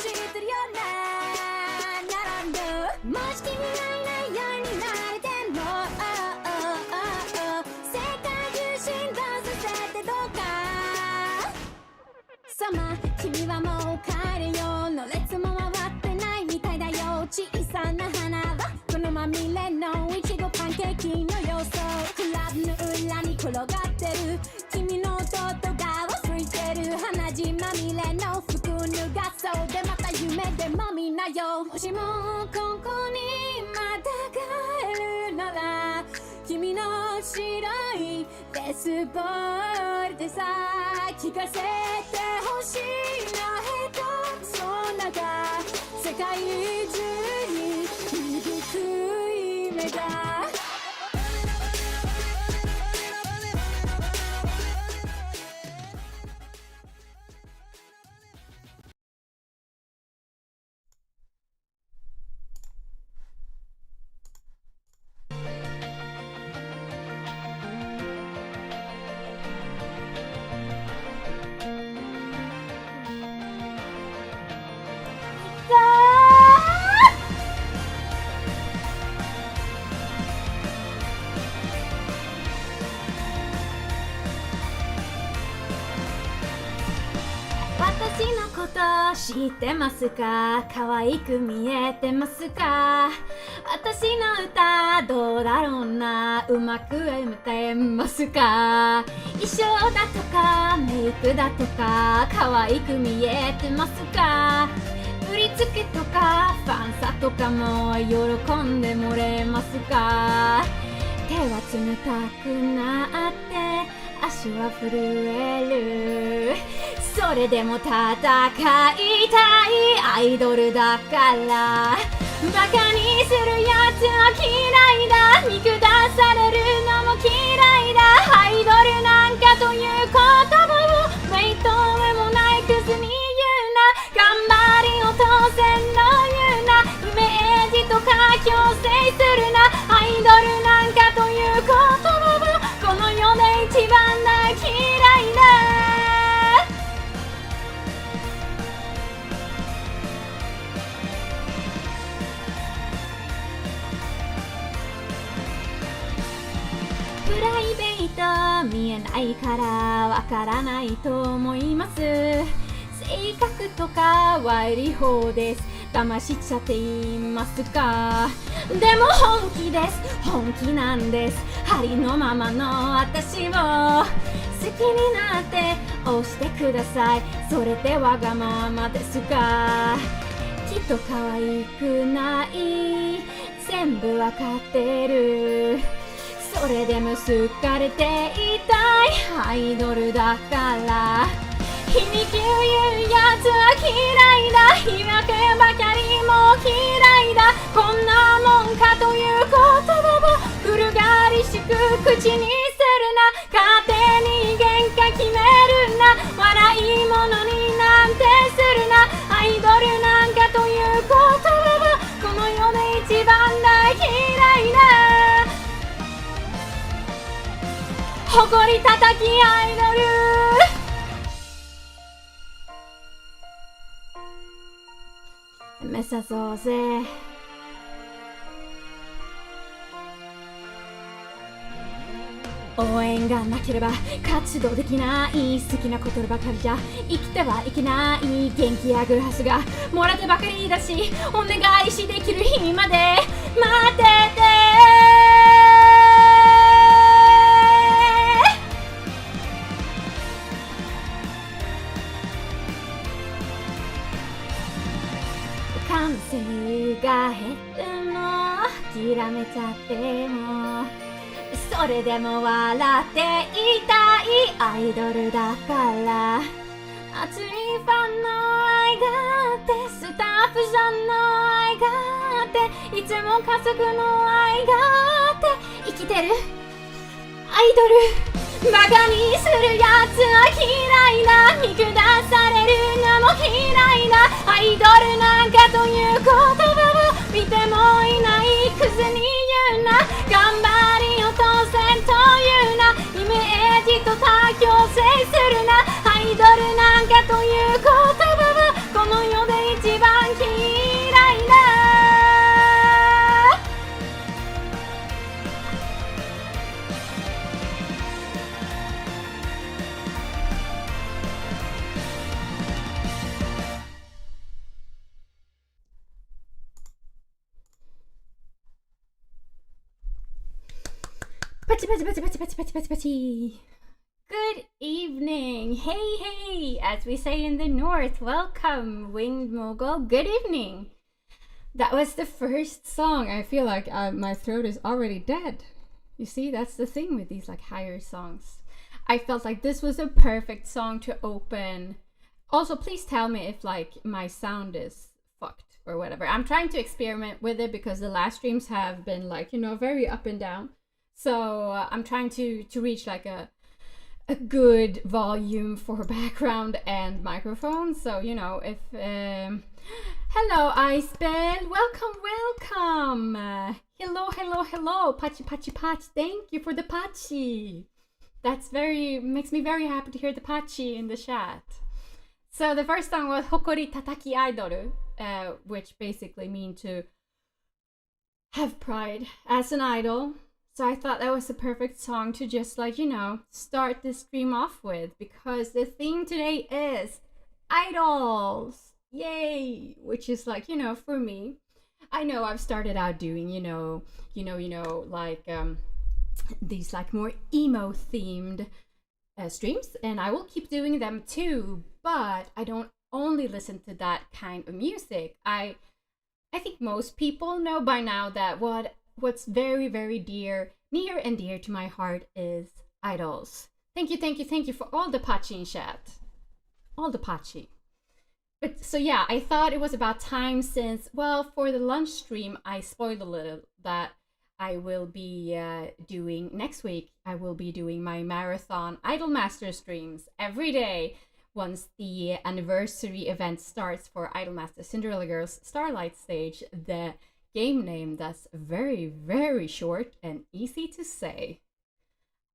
知ってるよねならぬもし君がいないようになれても世界中振動させてどうかさま君はもう帰れよの列も回ってないみたいだよ小さな花はこのまみれのいちごパンケーキの様相クラブの裏に転がってる君の弟が忘れてる鼻血まみれの服脱がそうでまた夢でも見なよもしもここにまた帰るなら君の白いベースボールでさ聞かせてほしいなヘッドそんなが世界中に響く夢が私のこと知ってますか可愛く見えてますか私の歌どうだろうなうまく歌えますか衣装だとかメイクだとか可愛く見えてますか振り付けとかファンサとかも喜んでもれますか手は冷たくなって足は震えるそれでも戦いたいアイドルだからバカにするやつは嫌いだ見下されるのも嫌いだアイドルなんかという言葉を目と目もないクズに言うな頑張りを当選の言うなイメージとか強制するなアイドルなんかという言葉をこの世で一番大嫌いだプライベート見えないからわからないと思います性格とか悪い方です騙しちゃっていますかでも本気です本気なんですありのままの私を好きになって押してくださいそれでわがままですかきっと可愛くない全部わかってるそれでも好かれていたいアイドルだから皮肉言うやつは嫌いだ言い訳ばかりも嫌いだこんなもんかという言葉を古がりしく口にするな勝手に喧嘩決めるな笑い物になんてするなアイドルなんかという言葉をこの世で一番大嫌いだ誇り叩きアイドル目指そうぜ応援がなければ活動できない好きなことばかりじゃ生きてはいけない元気やグラスがもらってばかりだしお願いしできる日まで待ってて感性が減っても諦めちゃってもそれでも笑っていたいアイドルだから熱いファンの愛があってスタッフさんの愛があっていつも家族の愛があって生きてるアイドルバカにするやつは嫌いだ見下されるのも嫌いだアイドルなんかという言葉を見てもいないクズに言うな頑張りを当選というなイメージと他強制するなアイドルなんかという言葉はこの世で一 Good evening. Hey, as we say in the north. Welcome, Winged Mogul. Good evening. That was the first song. I feel like my throat is already dead. You see, that's the thing with these like higher songs. I felt like this was a perfect song to open. Also, please tell me if like my sound is fucked or whatever. I'm trying to experiment with it because the last streams have been like, very up and down. So I'm trying to reach like a good volume for background and microphone. So, if... Hello, Icebell. Welcome. Hello. Pachi. Thank you for the pachi. Makes me very happy to hear the pachi in the chat. So the first song was Hokori Tataki Idoru, which basically means to have pride as an idol. So I thought that was a perfect song to just start the stream off with, because the theme today is idols. Yay! Which is like, for me, I know I've started out doing, these like more emo themed streams, and I will keep doing them too, but I don't only listen to that kind of music. I think most people know by now that what's very, very near and dear to my heart is idols. Thank you for all the pachi in chat. All the pachi. But so yeah, I thought it was about time since, for the lunch stream, I spoiled a little that I will be doing next week. I will be doing my marathon Idolmaster streams every day once the anniversary event starts for Idolmaster Cinderella Girls Starlight Stage, the game name that's very, very short and easy to say.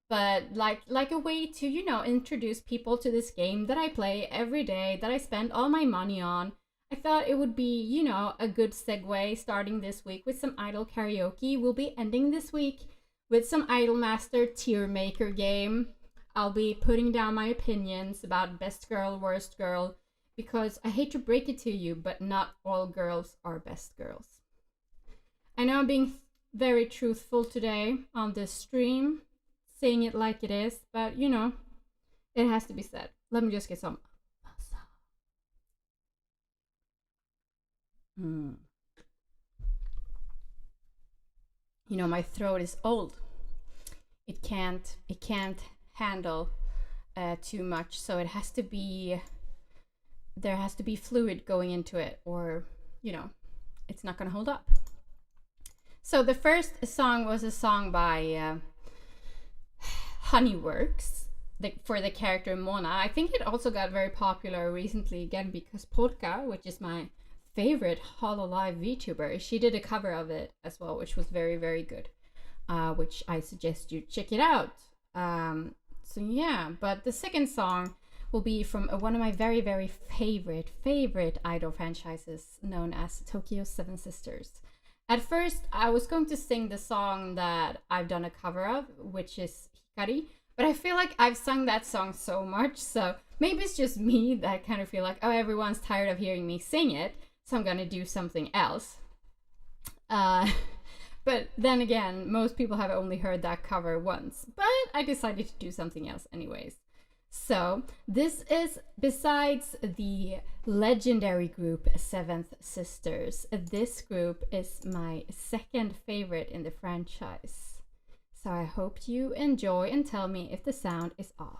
But like a way to, introduce people to this game that I play every day, that I spend all my money on, I thought it would be, a good segue starting this week with some Idol Karaoke. We'll be ending this week with some Idolmaster tier maker game. I'll be putting down my opinions about best girl, worst girl, because I hate to break it to you, but not all girls are best girls. I know I'm being very truthful today on this stream, saying it like it is, but it has to be said. Let me just get some. My throat is old. It can't handle too much, so there has to be fluid going into it, or it's not gonna hold up. So the first song was a song by Honeyworks for the character Mona. I think it also got very popular recently again because Polka, which is my favorite Hololive VTuber, she did a cover of it as well, which was very, very good, which I suggest you check it out. So yeah, but the second song will be from one of my very, very favorite idol franchises known as Tokyo Seven Sisters. At first, I was going to sing the song that I've done a cover of, which is Hikari, but I feel like I've sung that song so much, so maybe it's just me that kind of feel like, everyone's tired of hearing me sing it, so I'm gonna do something else. But then again, most people have only heard that cover once, but I decided to do something else anyways. So this is, besides the legendary group Seventh Sisters, this group is my second favorite in the franchise. So I hope you enjoy and tell me if the sound is off.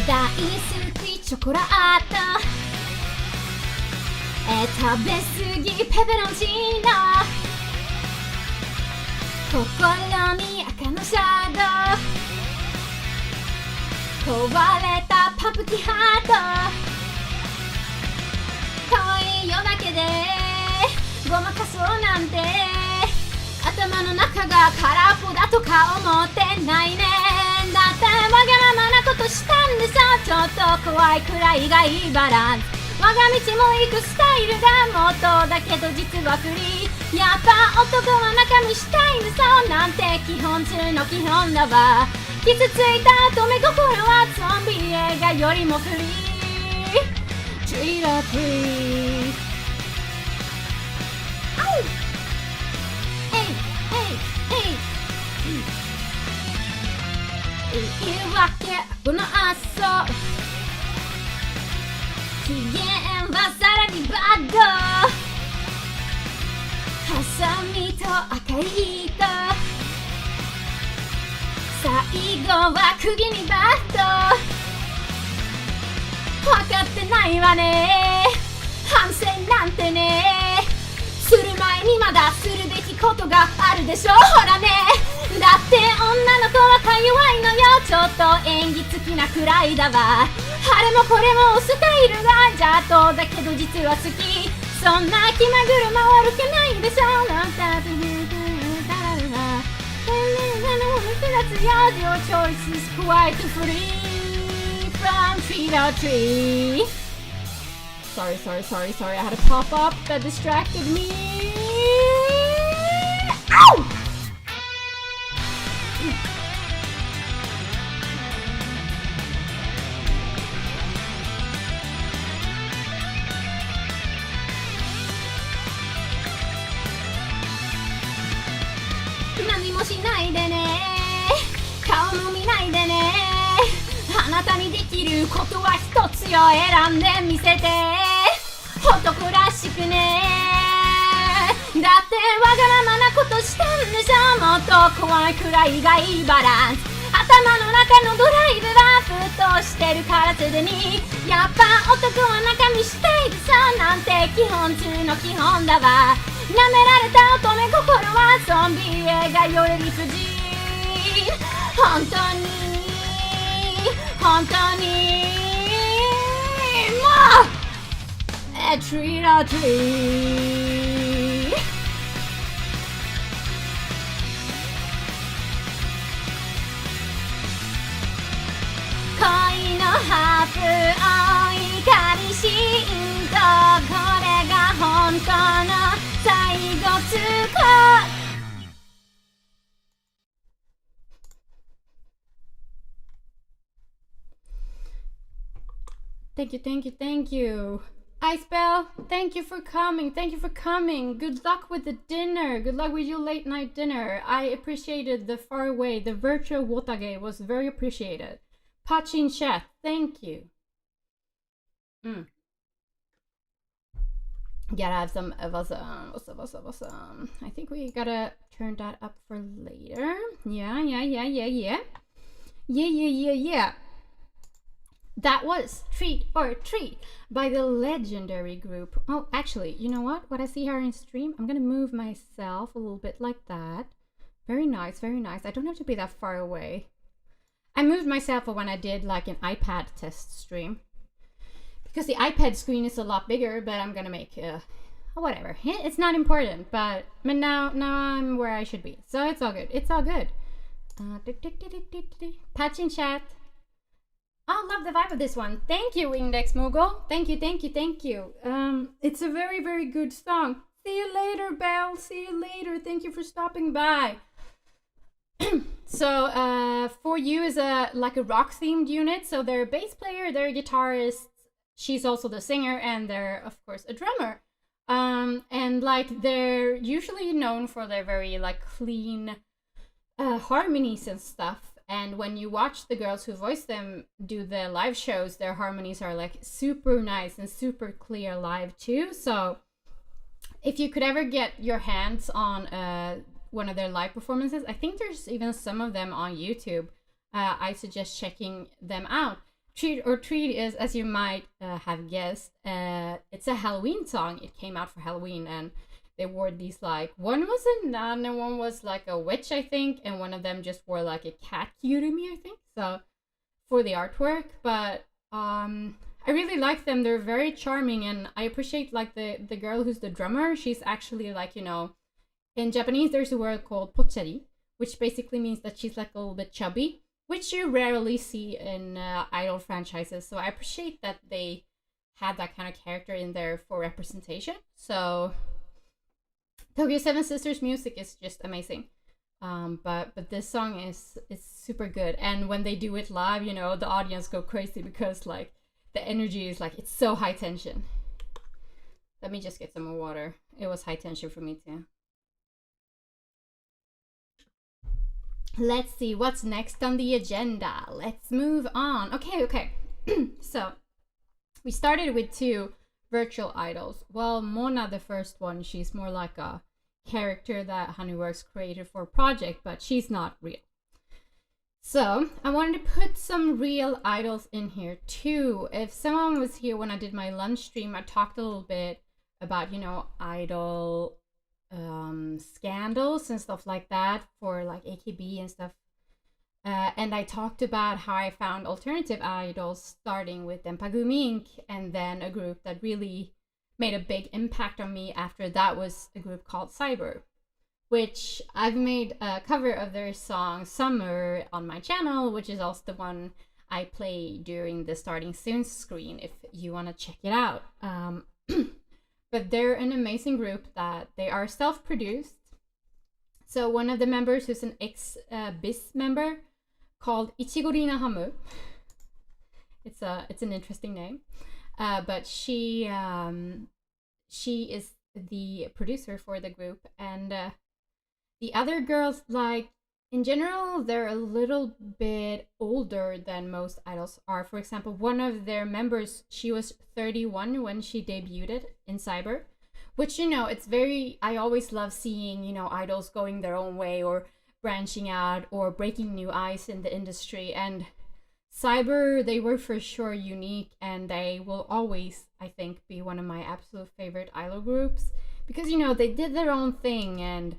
大好きチョコラート食べすぎペペロンチーノ心に赤のシャドウ壊れたパプキンハート遠い夜だけでごまかそうなんて頭の中が空っぽだとか思ってないねだってわがままなことしたんでさちょっと怖いくらいがいいバランス我が道も行くスタイルがモットーだけど実はフリーやっぱ男は中身したいんでさなんて基本中の基本だわ傷ついた乙女心はゾンビ映画よりもフリー Treat or treat 言い訳この朝機嫌はさらにバッドハサミと赤い糸最後は釘にバット分かってないわね反省なんてねする前にまだするべきことがあるでしょほらねだって女の子はか弱いのよちょっと演技好きなくらいだわあれもこれもスタイルが邪道だけど実は好きそんな気まぐるも悪くないでしょなんたってYour choice is quite free from tree to tree. Sorry. I had a pop up that distracted me. Ow! Nani mo shinai de ne顔も見ないでねあなたにできることは一つよ選んでみせて男らしくねだってわがままなことしたんでしょもっと怖いくらいがいいバランス頭の中のドライブは沸騰してるからすでにやっぱ男は中身したいでしょなんて基本中の基本だわ舐められた乙女心はゾンビ映画より理不尽本当にもうTreat or treat 恋のハープを怒りしんとこれが本当の最後通過Thank you. Icebell, thank you for coming. Good luck with the dinner. Good luck with your late night dinner. I appreciated the far away, the virtual wotage was very appreciated. Pachin chat, thank you. Gotta have some awesome. I think we gotta turn that up for later. Yeah. That was Treat or Treat by the legendary group. Oh, actually, you know what? What I see here in stream, I'm gonna move myself a little bit like that. Very nice. I don't have to be that far away. I moved myself when I did like an iPad test stream. Because the iPad screen is a lot bigger, but I'm gonna make, whatever. It's not important, but now I'm where I should be. So it's all good. Patch in chat. I love the vibe of this one. Thank you, Index Mogul. Thank you. It's a very, very good song. See you later, Belle. See you later. Thank you for stopping by. So, For You is like a rock-themed unit. So they're a bass player, they're a guitarist. She's also the singer, and they're, of course, a drummer. And like they're usually known for their very like clean harmonies and stuff. And when you watch the girls who voice them do the live shows, their harmonies are like super nice and super clear live too. So if you could ever get your hands on one of their live performances, I think there's even some of them on YouTube. I suggest checking them out. Treat or Treat is, as you might have guessed, it's a Halloween song. It came out for Halloween, and they wore these like, one was a nun and one was like a witch, I think, and one of them just wore like a cat Kirumi, I think, so for the artwork. But I really like them. They're very charming, and I appreciate like the girl who's the drummer. She's actually like, you know, in Japanese there's a word called pochari, which basically means that she's like a little bit chubby, which you rarely see in idol franchises. So I appreciate that they had that kind of character in there for representation. So Tokyo Seven Sisters music is just amazing. But this song is super good, and when they do it live, you know, the audience go crazy because like the energy is like it's so high tension. Let me just get some more water. It was high tension for me too. Let's see what's next on the agenda. Let's move on. Okay. So we started with 2 virtual idols. Well, Mona, the first one, she's more like a character that Honeyworks created for a project, but she's not real. So I wanted to put some real idols in here too. If someone was here when I did my lunch stream, I talked a little bit about, you know, idol scandals and stuff like that for like AKB and stuff. And I talked about how I found alternative idols, starting with Empagumi Inc. and then a group that really made a big impact on me after that was a group called Cyber, which I've made a cover of their song Summer on my channel, which is also the one I play during the starting soon screen if you want to check it out. But they're an amazing group that they are self-produced. So one of the members who's an ex-BIS member called Ichigorina Hamu. It's an interesting name. But she is the producer for the group, and the other girls, like in general, they're a little bit older than most idols are. For example, one of their members, she was 31 when she debuted in Cyber, which, you know, it's very, I always love seeing, you know, idols going their own way or branching out or breaking new ice in the industry. And Cyber, they were for sure unique, and they will always, I think, be one of my absolute favorite idol groups because, you know, they did their own thing, and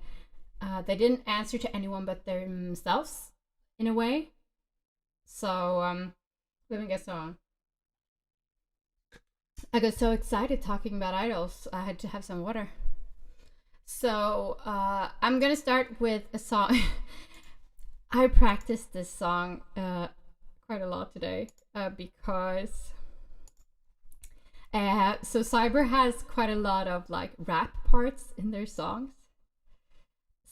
they didn't answer to anyone but themselves in a way. So let me get on. I got so excited talking about idols, I had to have some water. So I'm gonna start with a song. I practiced this song quite a lot today because so Cyber has quite a lot of like rap parts in their songs.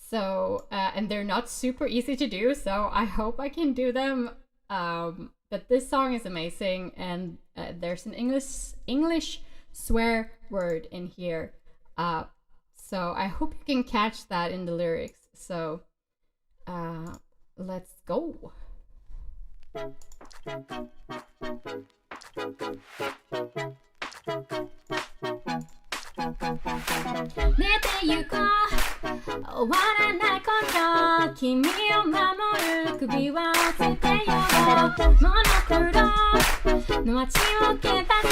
So and they're not super easy to do, so I hope I can do them. But this song is amazing, and there's an English swear word in here. So I hope you can catch that in the lyrics. So let's go. 寝てゆこう終わらないこと君を守る首は押せてよモノクロの街を蹴ったと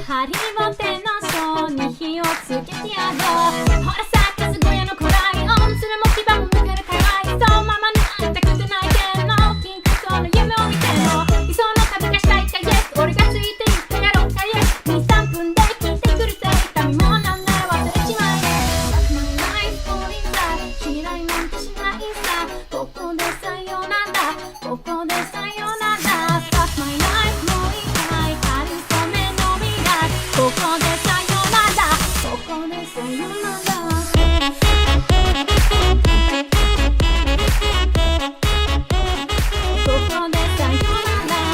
ハリボテのショーに火をつけてやろうほらサーカス小屋のコライオンそれも牙も抜ける界隈そうママに会いたくて泣いてんのピンクそうの夢を見てんの理想の旅がしたいかイエス俺がついていってやろうかイエス 2,3 分で聞いてくるぜ痛みもなんなら忘れちまえここでさよならここでさよなら Fuck my life もう一回かりそめの未来ここでさよならここでさよならここでさよなら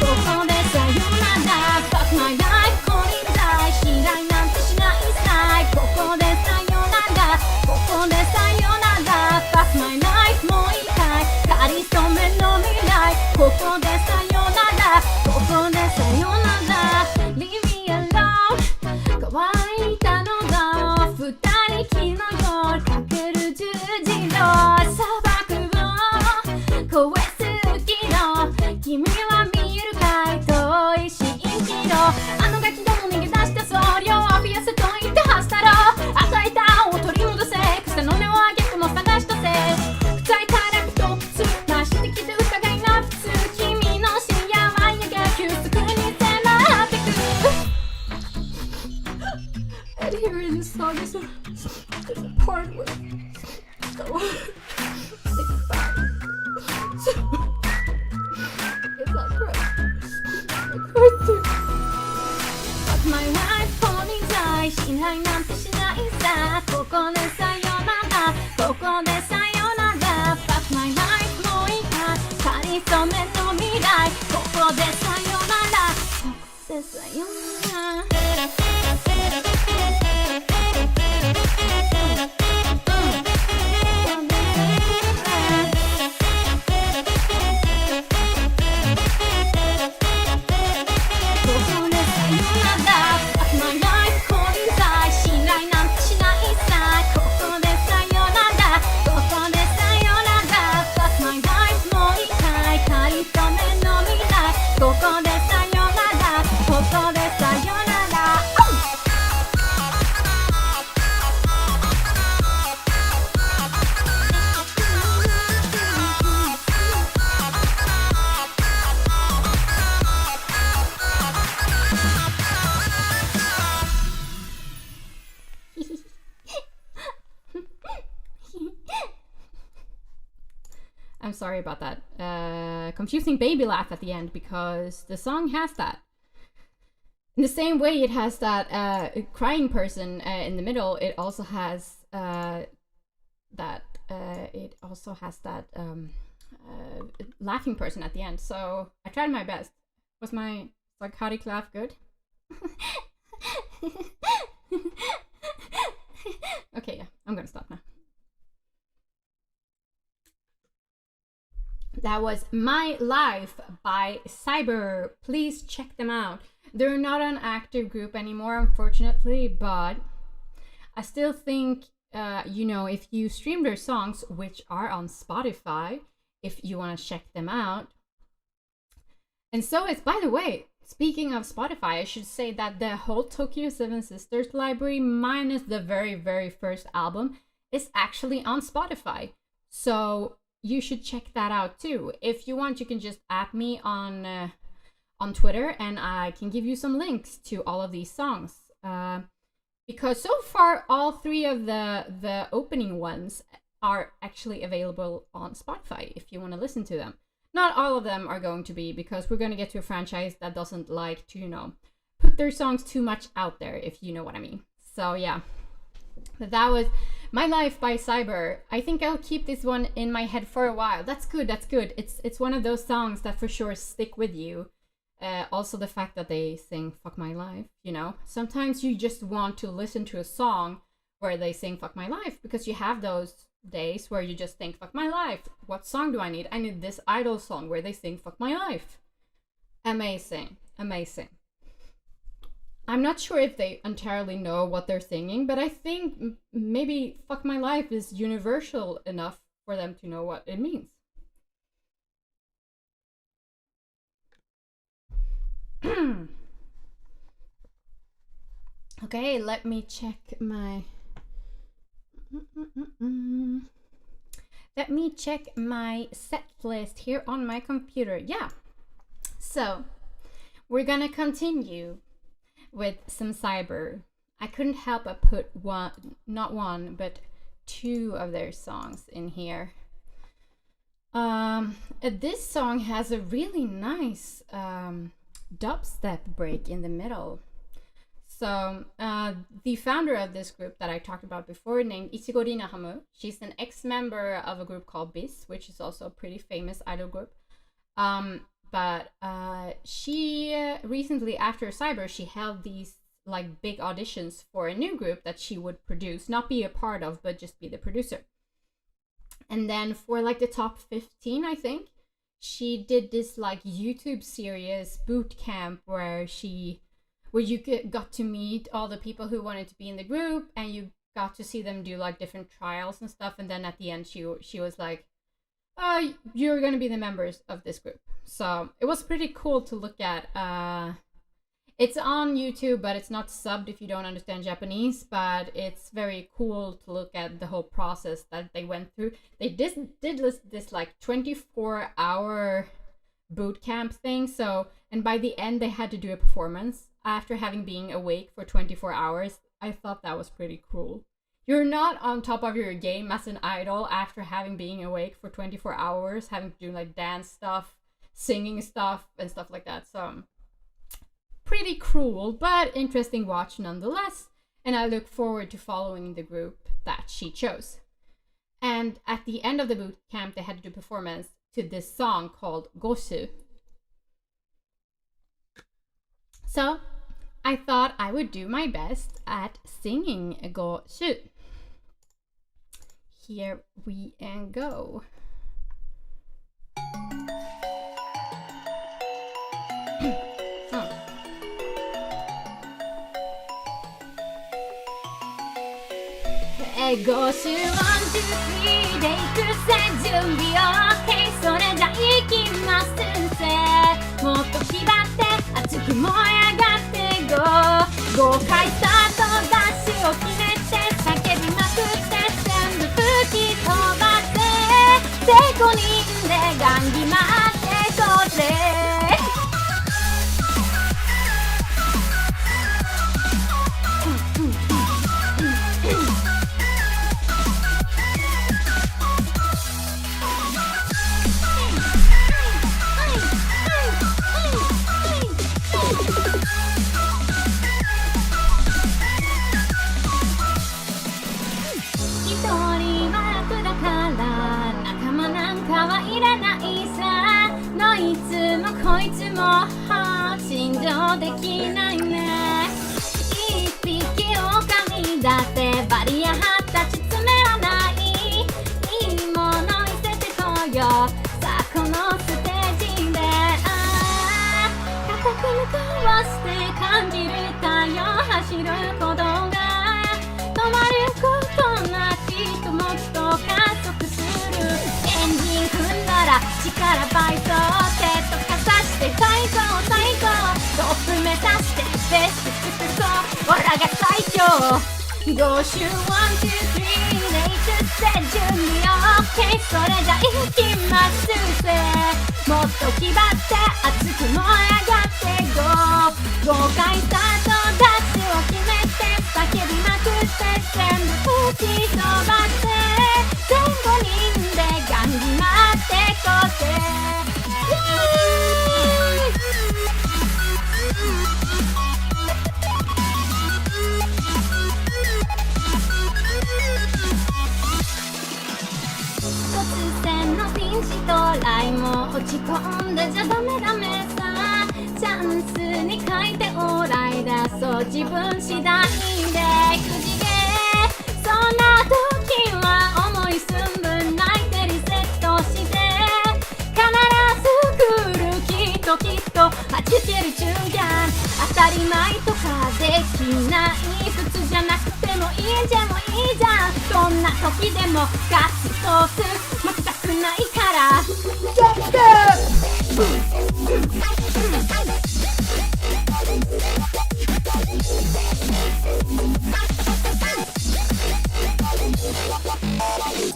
ここでさよなら Fuck my life これくらい知らいなんてしないここでさよならここでさよなら Fuck my life もう一回かりそめの未来ここでさよならここでさよなら Leave me alone 乾いたのが二人きの夜かける十字路砂漠を越えすぎろ君は見えるかい遠い蜃気楼あのガキども逃げ出した総量を増やせと言ってはしたろ与えたを取り戻せ草の根をあげても探しとせ臭い快楽と普通増してきて疑いな普通君の深夜はやが休息に迫ってく And here in this song there's a part where so it's not correct. I cried too. But my wife 本人在信頼なんてしないさここでさよならここでさよなら Fuck my life もういいかかりそめの未来ここでさよならここでさよならI'm sorry about that. Confusing baby laugh at the end because the song has that. In the same way it has that crying person in the middle, it also has that laughing person at the end. So I tried my best. Was my psychotic laugh good? Okay, yeah, I'm gonna stop now. That was My Life by Cyber. Please check them out. They're not an active group anymore, unfortunately, but I still think, if you stream their songs, which are on Spotify, if you want to check them out. And so it's, by the way, speaking of Spotify, I should say that the whole Tokyo Seven Sisters library, minus the very, very first album, is actually on Spotify. So you should check that out too. If you want, you can just add me on Twitter and I can give you some links to all of these songs. Because so far, all three of the opening ones are actually available on Spotify if you want to listen to them. Not all of them are going to be, because we're going to get to a franchise that doesn't like to, put their songs too much out there, if you know what I mean. So yeah, that was My Life by Cyber. I think I'll keep this one in my head for a while. That's good. It's one of those songs that for sure stick with you. Also the fact that they sing Fuck My Life, Sometimes you just want to listen to a song where they sing Fuck My Life, because you have those days where you just think, fuck my life, what song do I need? I need this Idol song where they sing Fuck My Life. Amazing. I'm not sure if they entirely know what they're singing, but I think maybe Fuck My Life is universal enough for them to know what it means. Okay, let me check my... Let me check my set list here on my computer. Yeah. So, we're gonna continue with some Cyber. I couldn't help but put not one, but two of their songs in here. This song has a really nice dubstep break in the middle. So, the founder of this group that I talked about before, named Ichigo Rinahamu, she's an ex-member of a group called BIS, which is also a pretty famous idol group. But she recently, after Cyber, she held these like big auditions for a new group that she would produce, not be a part of, but just be the producer. And then for like the top 15, I think, she did this like YouTube series boot camp where you got to meet all the people who wanted to be in the group, and you got to see them do like different trials and stuff. And then at the end, she was like, "Oh, you're gonna be the members of this group." So it was pretty cool to look at. It's on YouTube, but it's not subbed if you don't understand Japanese. But it's very cool to look at the whole process that they went through. They did this like 24-hour boot camp thing. So, and by the end, they had to do a performance after having been awake for 24 hours. I thought that was pretty cool. You're not on top of your game as an idol after having been awake for 24 hours, having to do like dance stuff, singing stuff, and stuff like that. So pretty cruel, but interesting watch nonetheless. and I look forward to following the group that she chose. And at the end of the boot camp, they had to do a performance to this song called Goshu. So I thought I would do my best at singing Goshu. Here we go. Go to 1, 2, 3で行くぜ準備 OK それじゃ行きますぜもっと気張って熱く燃え上がって5回スタートダッシュを決めて叫びまくって全部吹き飛ばせで5人でガンギ回ってこうぜこいつも信用できないね一匹狼だってバリア張ったち詰めらないいいもの見せてこうよさあこのステージで固く向かわして感じる太陽走る鼓動が止まることなきともっと加速するエンジン踏んだら力倍増手とか最高最高トップ目指してベスト尽くそう俺らが最強5周1、2、3で行くぜ準備 OK それじゃ行きますぜもっと気張って熱く燃え上がって5回スタートダッシュを決めて叫びまくって全部吹き飛ばして全5人でガンギ回ってこうぜ突然のピンチ到来も落ち込んでじゃダメさチャンスに書いてオーライだそう自分次第でくじけそんな時は思い寸分泣いてリセットして必ず来るきっと弾ける中やん当たり前とかできない普通じゃなくてもいいじゃんどんな時でもガッツソース負けたくないからジャンプ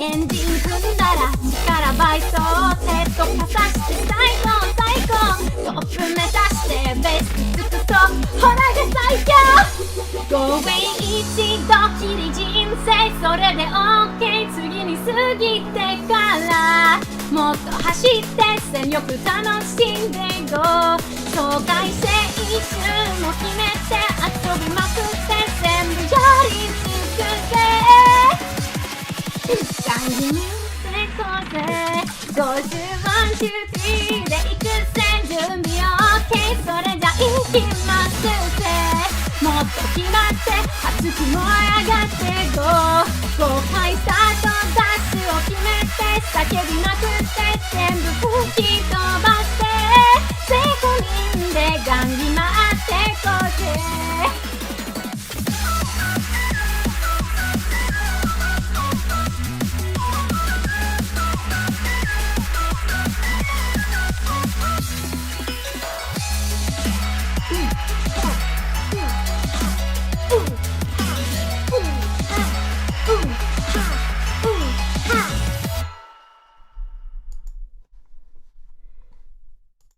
エンジン踏んだら力倍増手とかさして最高トップ目指してベスト尽くそうほらが最強 Going 一度きり人生それで OK 次に過ぎてからもっと走って全力楽しんで Go 境界線一周も決めて遊びまくって全部やり尽くせガンギ見てこうぜ51、2、3で行くぜ準備 OK それじゃ行きますぜもっと決まって熱く燃え上がって5回スタートダッシュを決めて叫びまくって全部吹き飛ばして全5人でガンギ回ってこうぜ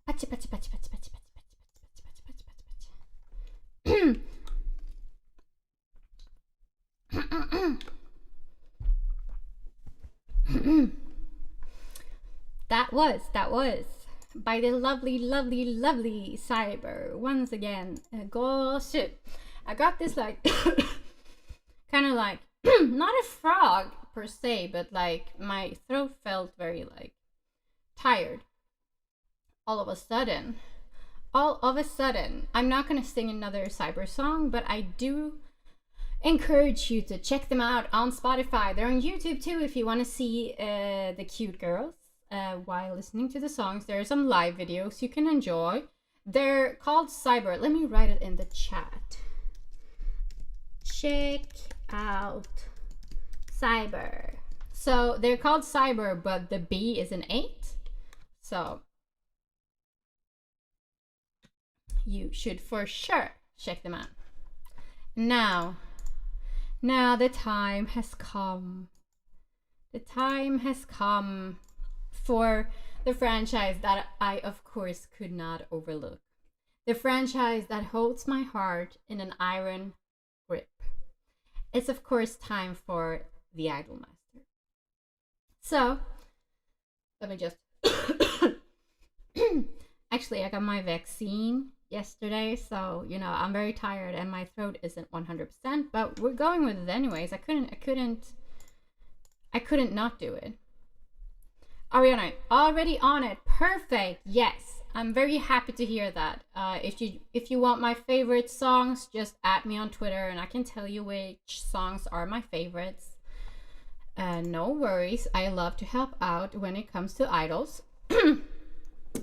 パチパチパチパチパチパチパチパチパチパチパチパチパチパチ that was by the lovely Cyber once again. Goshu. I got this like kind of like not a frog per se, but like my throat felt very like tired. All of a sudden, I'm not gonna sing another cyber song, but I do encourage you to check them out on Spotify. They're on YouTube too if you want to see the cute girls while listening to the songs. There are some live videos you can enjoy. They're called Cyber. Let me write it in the chat. Check out Cyber. So they're called Cyber, but the B is an 8. So you should for sure check them out. Now the time has come. The time has come for the franchise that I, of course, could not overlook. The franchise that holds my heart in an iron grip. It's, of course, time for the Idolmaster. So, let me just... Actually, I got my vaccine yesterday, so you know I'm very tired and my throat isn't 100%, but we're going with it anyways. I couldn't not do it. Ariana, already on it. Perfect. Yes, I'm very happy to hear that. If you want my favorite songs, just add me on Twitter and I can tell you which songs are my favorites. No worries. I love to help out when it comes to idols.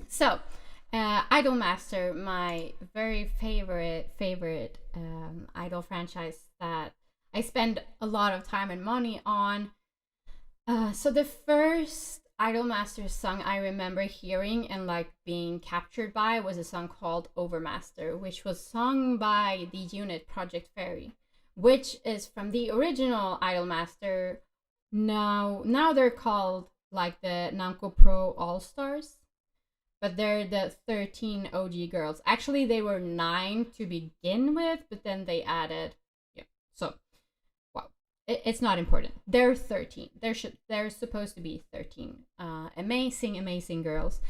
So, Idolmaster, my very favorite idol franchise that I spend a lot of time and money on. So the first Idolmaster song I remember hearing and like being captured by was a song called Overmaster, which was sung by the unit Project Fairy, which is from the original Idolmaster. Now they're called like the Namco Pro All Stars. But they're the 13 OG girls. Actually, they were 9 to begin with, but then they added... Yeah, so, wow. It's not important. They're 13. They're supposed to be 13. Amazing girls.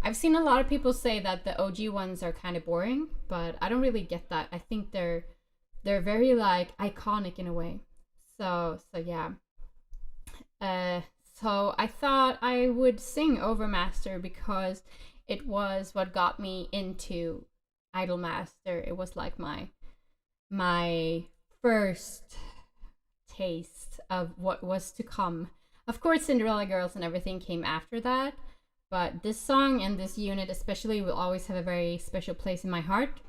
I've seen a lot of people say that the OG ones are kind of boring, but I don't really get that. I think they're very, like, iconic in a way. So yeah. So I thought I would sing Overmaster because... it was what got me into Idolmaster. It was like my first taste of what was to come. Of course, Cinderella Girls and everything came after that, but this song and this unit especially will always have a very special place in my heart.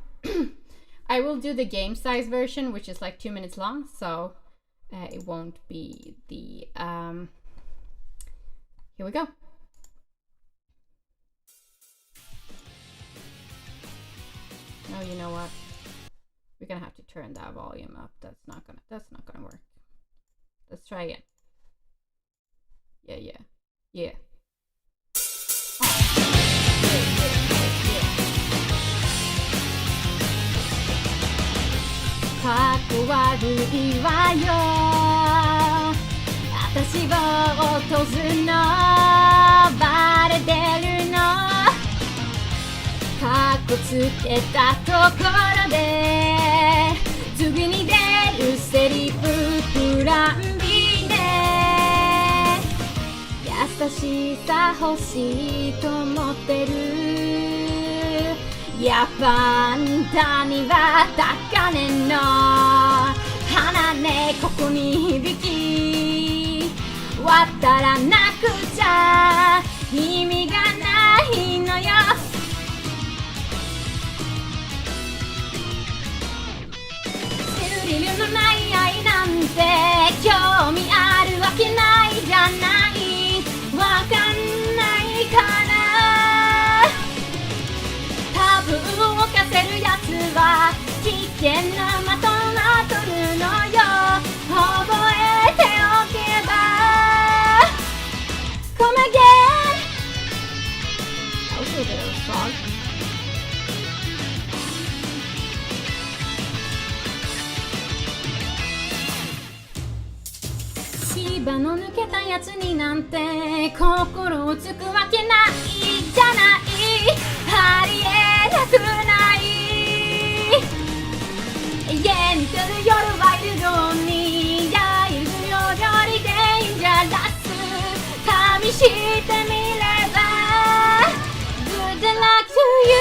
I will do the game size version, which is like 2 minutes long, so it won't be the... Here we go. Oh, you know what? We're gonna have to turn that volume up. That's not gonna work. Let's try again. Yeah. Oh. Yeah. かっこ悪いわよ。私を落とすのバレてるの。かっこつけたところで次に出るセリフプラン B で優しさ欲しいと思ってるやっぱあんたには高嶺の花ねここに響き渡らなくちゃ意味がないのよ理由のない愛なんて興味あるわけないじゃないわかんないからタブーを犯せるやつは危険な的が来るのよ覚えておけば Come again That was a little bit of a song牙の抜けたやつになんて心をつくわけないじゃないありえなくない家に来る夜ワイルドにしてみれば Good luck to you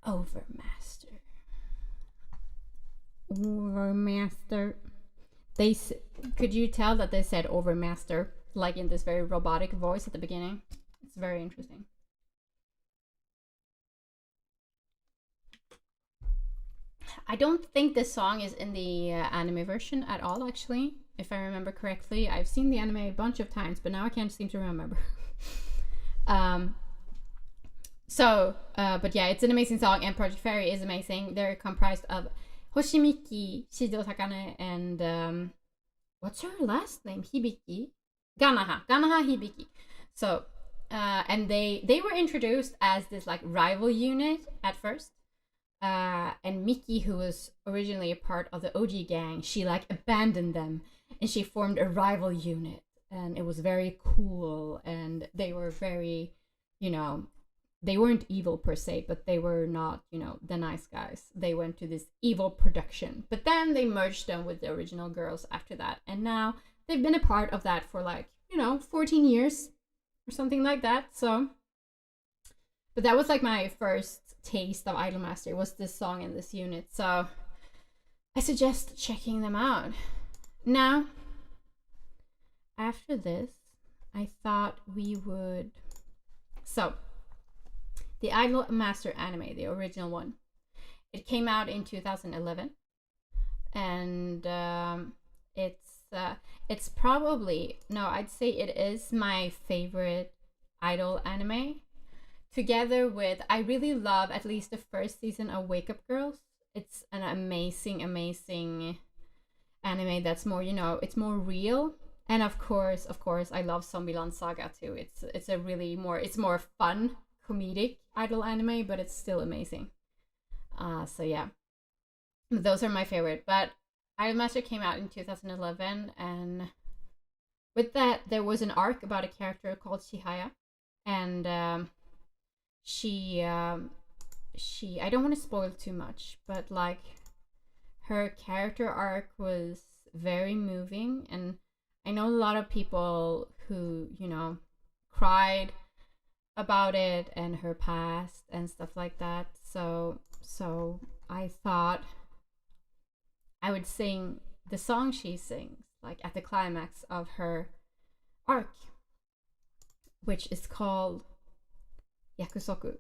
Overmaster. Could you tell that they said Overmaster, like in this very robotic voice at the beginning? It's very interesting. I don't think this song is in the anime version at all, actually, if I remember correctly. I've seen the anime a bunch of times, but now I can't seem to remember. But yeah, it's an amazing song, and Project Fairy is amazing. They're comprised of Hoshimiki, Shizuo Takane, and what's her last name? Hibiki? Ganaha Hibiki. So, and they were introduced as this like rival unit at first. And Miki, who was originally a part of the OG gang, she like abandoned them and she formed a rival unit, and it was very cool. And they were very, they weren't evil per se, but they were not, the nice guys. They went to this evil production, but then they merged them with the original girls after that, and now they've been a part of that for like 14 years or something like that. So, but that was like my first taste of Idolmaster, was this song and this unit, so I suggest checking them out. Now, after this, I thought we would... So, the Idolmaster anime, the original one, it came out in 2011, and it's probably... No, I'd say it is my favorite idol anime. Together with, I really love at least the first season of Wake Up Girls. It's an amazing anime that's more, it's more real. And of course, I love Zombieland Saga too. It's more fun, comedic idol anime, but it's still amazing. So yeah, those are my favorite. But Idolmaster came out in 2011, and with that, there was an arc about a character called Chihaya, and she I don't want to spoil too much, but like her character arc was very moving, and I know a lot of people who cried about it and her past and stuff like that. So I thought I would sing the song she sings like at the climax of her arc, which is called Yakusoku.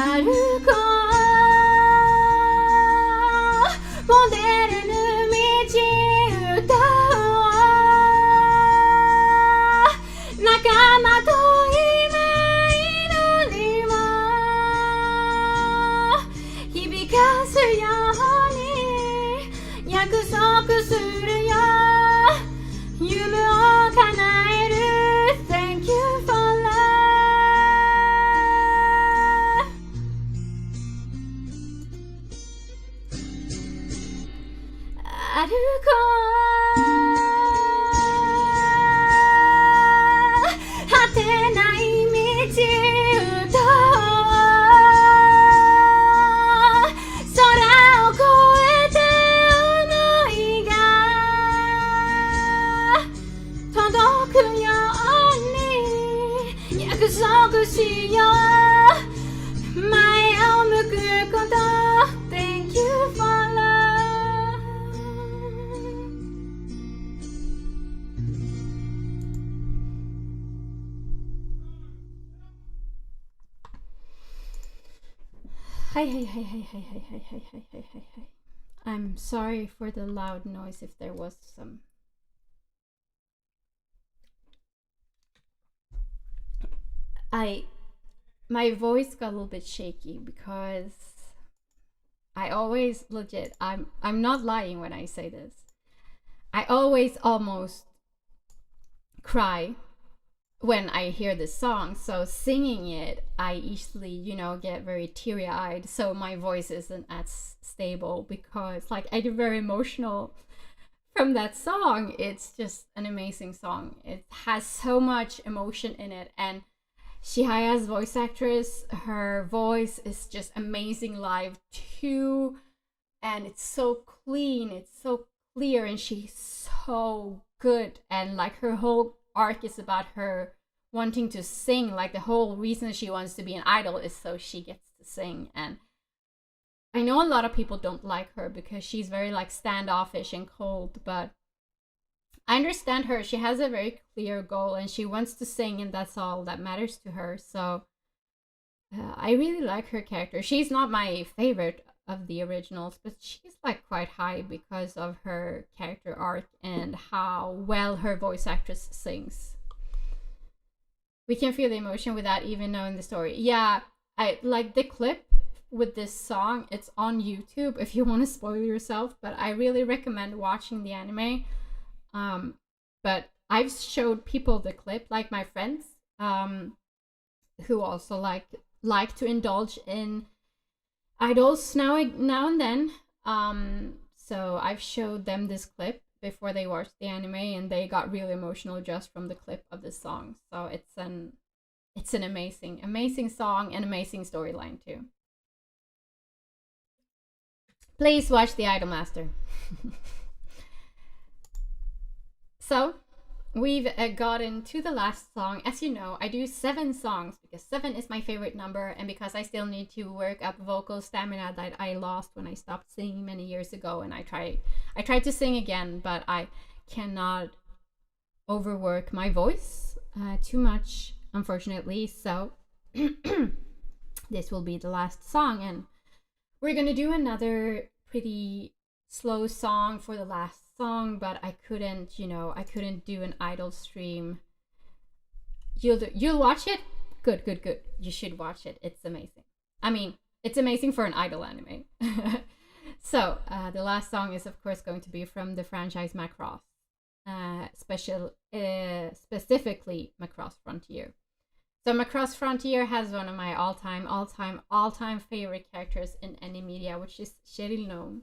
歩こうも出れぬ道歌おう仲間といないのにも響かすように約束するよ夢を叶える Thank you for love 歩こう果てない道歌おう空を越えて想いが届くように約束しよう前を向くこと Thank you for love はいはいはいはいはいはいはいはいはいはいはい I'm sorry for the loud noise if there was some my voice got a little bit shaky because I always legit I'm not lying when I say this. I always almost cry when I hear this song. So singing it, I easily, get very teary-eyed. So my voice isn't as stable because like I get very emotional from that song. It's just an amazing song. It has so much emotion in it, and Shihaya's voice actress, her voice is just amazing live too, and it's so clean, it's so clear, and she's so good. And like her whole arc is about her wanting to sing. Like the whole reason she wants to be an idol is so she gets to sing. And I know a lot of people don't like her because she's very like standoffish and cold, but I understand her. She has a very clear goal and she wants to sing, and that's all that matters to her. So I really like her character. She's not my favorite of the originals, but she's like quite high because of her character arc and how well her voice actress sings. We can feel the emotion without even knowing the story. Yeah, I like the clip with this song. It's on YouTube if you want to spoil yourself, but I really recommend watching the anime. But I've showed people the clip, like my friends, who also like to indulge in idols now and then. So I've showed them this clip before they watched the anime, and they got really emotional just from the clip of this song. So it's an amazing song and amazing storyline too. Please watch the Idolmaster. So we've gotten to the last song. As you know, I do 7 songs because 7 is my favorite number, and because I still need to work up vocal stamina that I lost when I stopped singing many years ago. And I tried to sing again, but I cannot overwork my voice too much, unfortunately. So this will be the last song, and we're gonna do another pretty slow song for the last song, but I couldn't do an idol stream. You'll watch it? Good. You should watch it. It's amazing. I mean, it's amazing for an idol anime. So the last song is of course going to be from the franchise Macross, specifically Macross Frontier. So Macross Frontier has one of my all-time favorite characters in any media, which is Cheryl Gnome.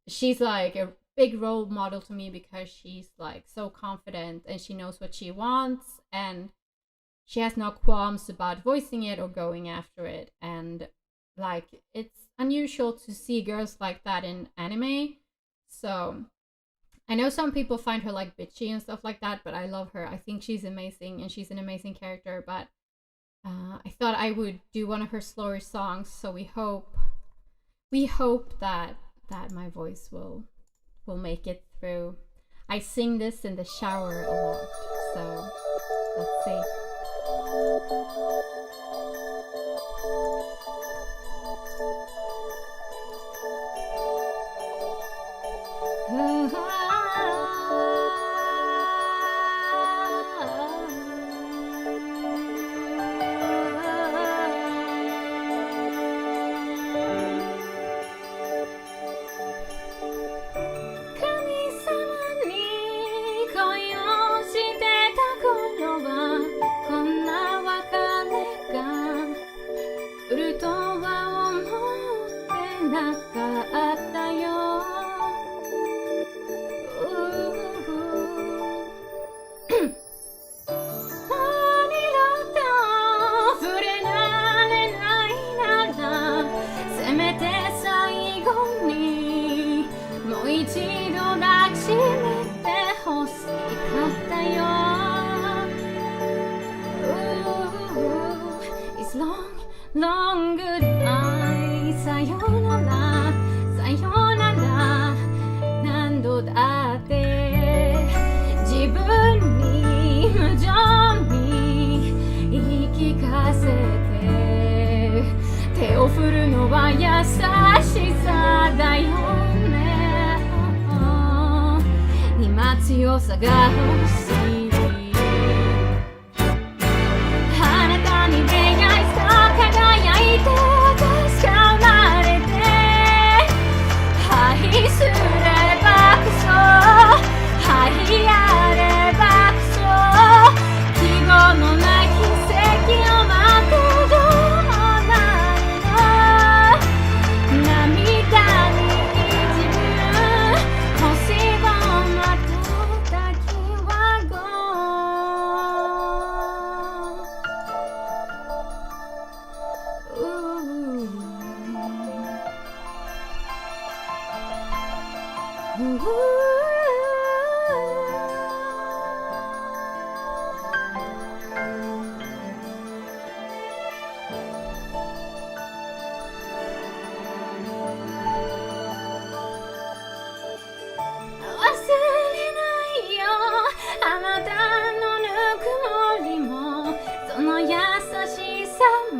She's like a big role model to me because she's like so confident and she knows what she wants, and she has no qualms about voicing it or going after it. And like, it's unusual to see girls like that in anime. So I know some people find her like bitchy and stuff like that, but I love her. I think she's amazing and she's an amazing character. But I thought I would do one of her slower songs, so we hope that my voice will make it through. I sing this in the shower a lot, so let's see. 来るとは思ってなかったよ。何だと触れられないなら、せめて最後にもう一度抱きしめて欲しかったよ。It's long goodbye さよならさよなら、何度だって自分に無情に言い聞かせて、手を振るのは優しさだよね。今強さが欲しい。あなたに出会いそう輝いて私が生まれて、愛すればこそ愛あればこそ、希望のない奇跡を待ってどうなるの。涙に滲む星をまとった日は忘れないよ、あなたのぬくもりもその優しさも、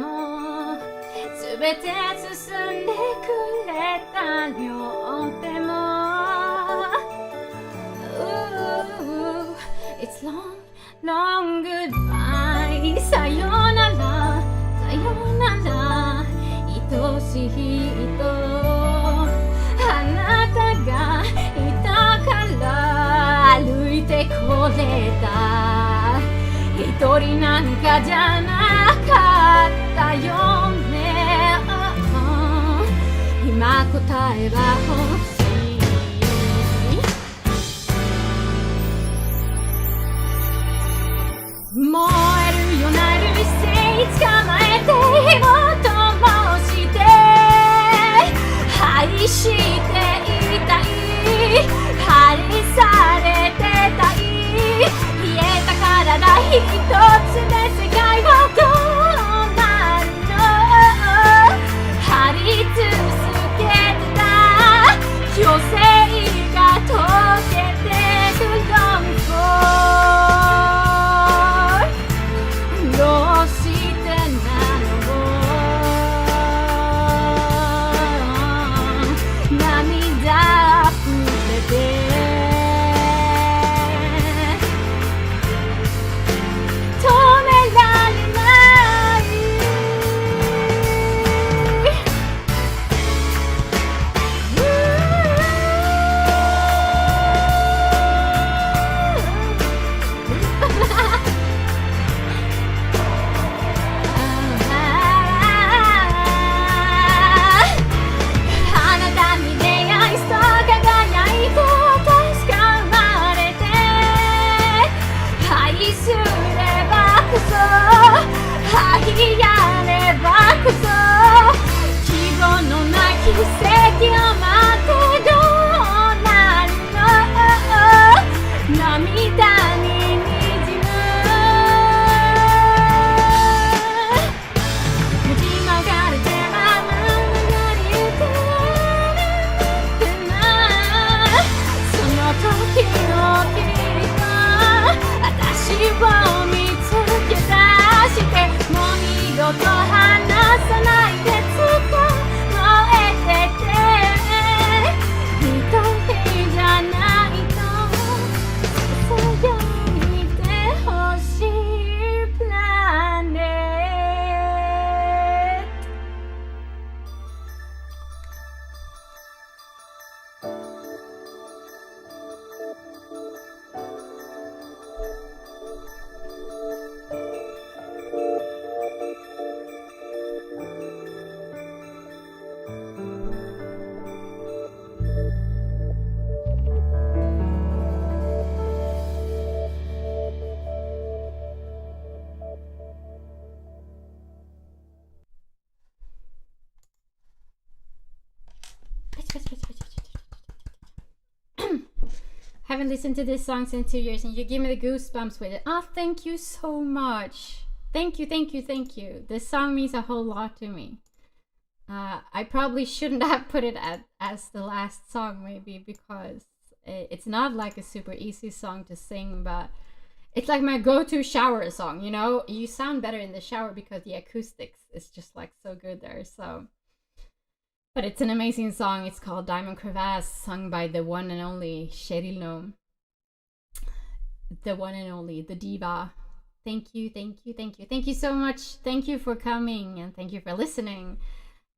すべて包んでくれた両手も。It's long goodbye さよならさよなら、愛しい人、あなたがいたから歩いてこれた。一人なんかじゃなかったよね。今答えが欲しい。燃えるよなる姿勢捕まえて火を灯して愛していたい、愛されてたい、冷えた体一つで世界はどうなるの。張り続けてた余生が溶けてくロンコどうしてなの。涙溢れて止められない。あなたに出会いそう輝いて私が生まれて、愛すればこそ愛やればこそ、希望のない奇跡を待ってどうなるの。涙に滲む持ち曲がる手は曲がりゆくその時をきっと私を見つけ出して、もう二度と離さないで捕まえてて、一人じゃないとささやいてほしいプラネット。Haven't listened to this song since 2 years, and you give me the goosebumps with it. Oh, thank you so much. Thank you, thank you, thank you. This song means a whole lot to me. I probably shouldn't have put it as the last song, maybe, because it's not like a super easy song to sing, but it's like my go-to shower song, you know? You sound better in the shower because the acoustics is just like so good there, so. But it's an amazing song. It's called Diamond Crevasse, sung by the one and only Cheryl Nome. The one and only, the diva. Thank you, thank you, thank you. Thank you so much. Thank you for coming, and thank you for listening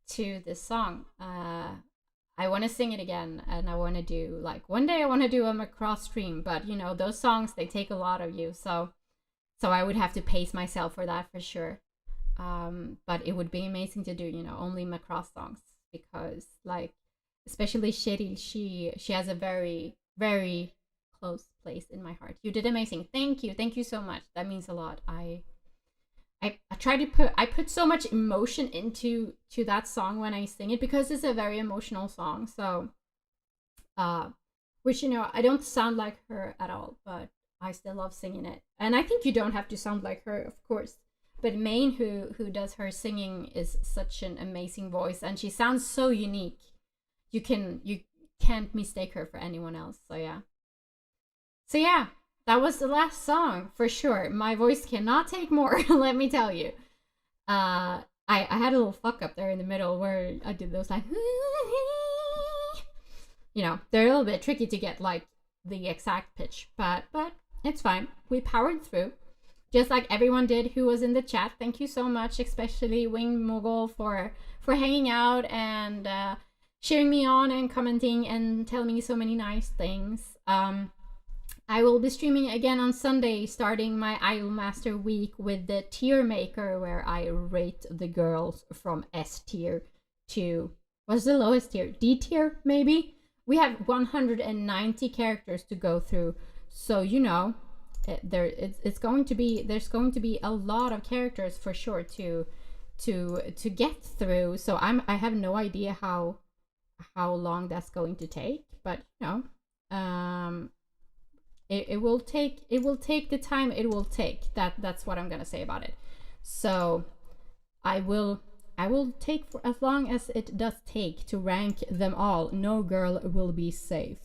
to this song. I want to sing it again, and I want to do, like, one day I want to do a Macross stream, but, you know, those songs, they take a lot of you, so I would have to pace myself for that for sure. But it would be amazing to do, you know, only Macross songs, because, like, especially Cheryl, she has a very, very close place in my heart. You did amazing. Thank you so much. That means a lot. I try to put so much emotion into that song when I sing it, because it's a very emotional song. So which, you know, I don't sound like her at all, but I still love singing it. And I think you don't have to sound like her, of course. But Maine, who does her singing, is such an amazing voice, and she sounds so unique. You can't mistake her for anyone else. So yeah, that was the last song for sure. My voice cannot take more. Let me tell you. I had a little fuck up there in the middle where I did those, like, you know, they're a little bit tricky to get, like, the exact pitch, but it's fine. We powered through. Just like everyone did who was in the chat. Thank you so much, especially Wing Mogul, for hanging out and cheering me on and commenting and telling me so many nice things. I will be streaming again on Sunday, starting my Idolmaster week with the tier maker, where I rate the girls from S tier to, what's the lowest tier? D tier, maybe? We have 190 characters to go through, so, you know, there's going to be a lot of characters for sure to get through. So I have no idea how long that's going to take, but, you know, it will take the time it will take. That's what I'm gonna say about it. So I will take for as long as it does take to rank them all. No girl will be safe.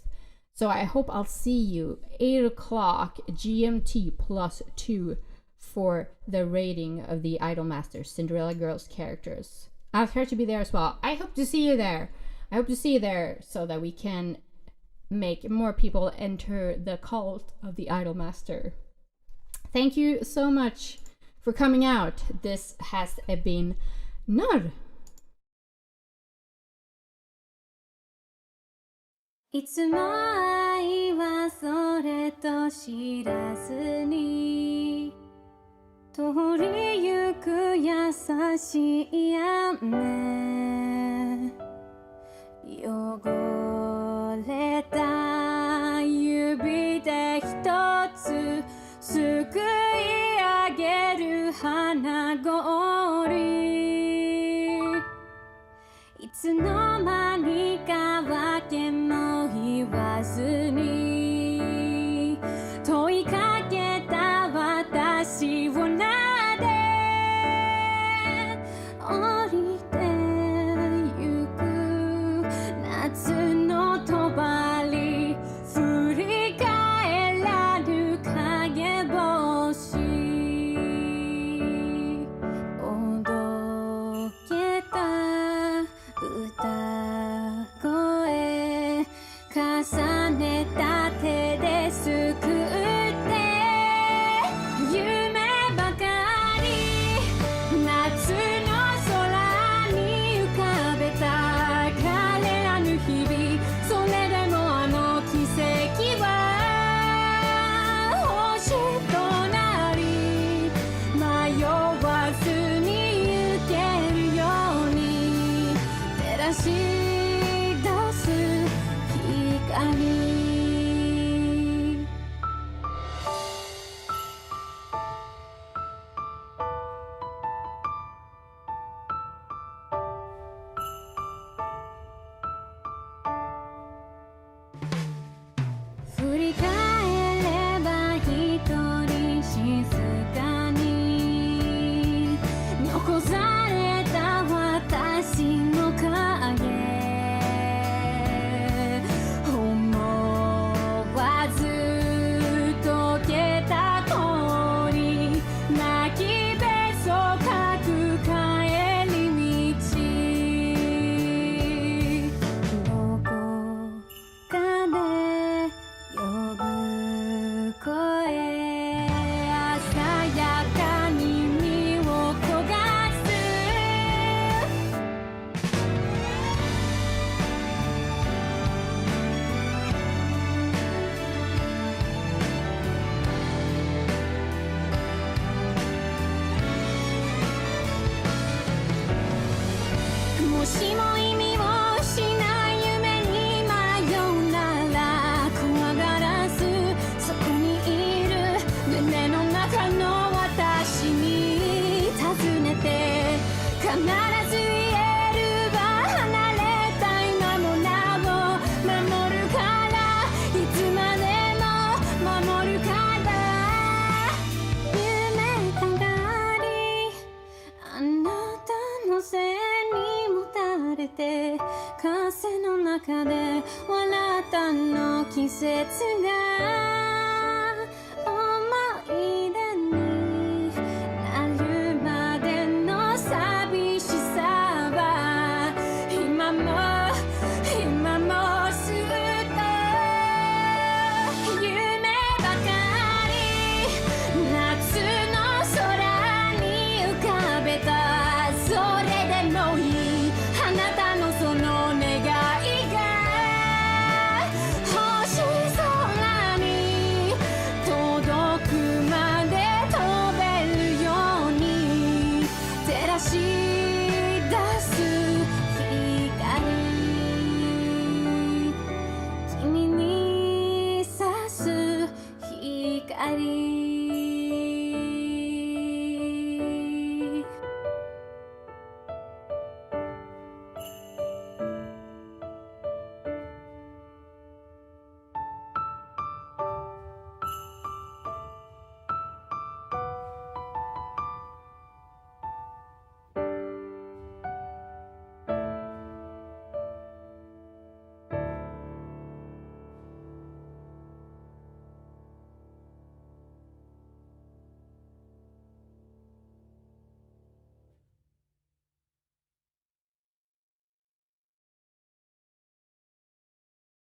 So I hope I'll see you 8 o'clock GMT +2 for the rating of the Idolmaster Cinderella Girls characters. I'll try to be there as well. I hope to see you there. So that we can make more people enter the cult of the Idolmaster. Thank you so much for coming out. This has been Nar. いつも愛はそれと知らずに通りゆく優しい雨汚れた指で一つすくい上げる花氷いつの間にかわけも言わずに問いかけた私をなで降りてゆく夏の帳振り返らぬ影星おどけた歌しも意味を失い夢に迷うなら怖がらずそこにいる胸の中の私に尋ねて必ず言えるわ離れた今もなお守るからいつまでも守るから夢かがりあなたのせいにもたれて風の中で笑ったの季節が思い出になるまでの寂しさは今もずっと夢ばかり夏の空に浮かべたそれでもいいあなたのその願いが星空に届くまで飛べるように照らし出す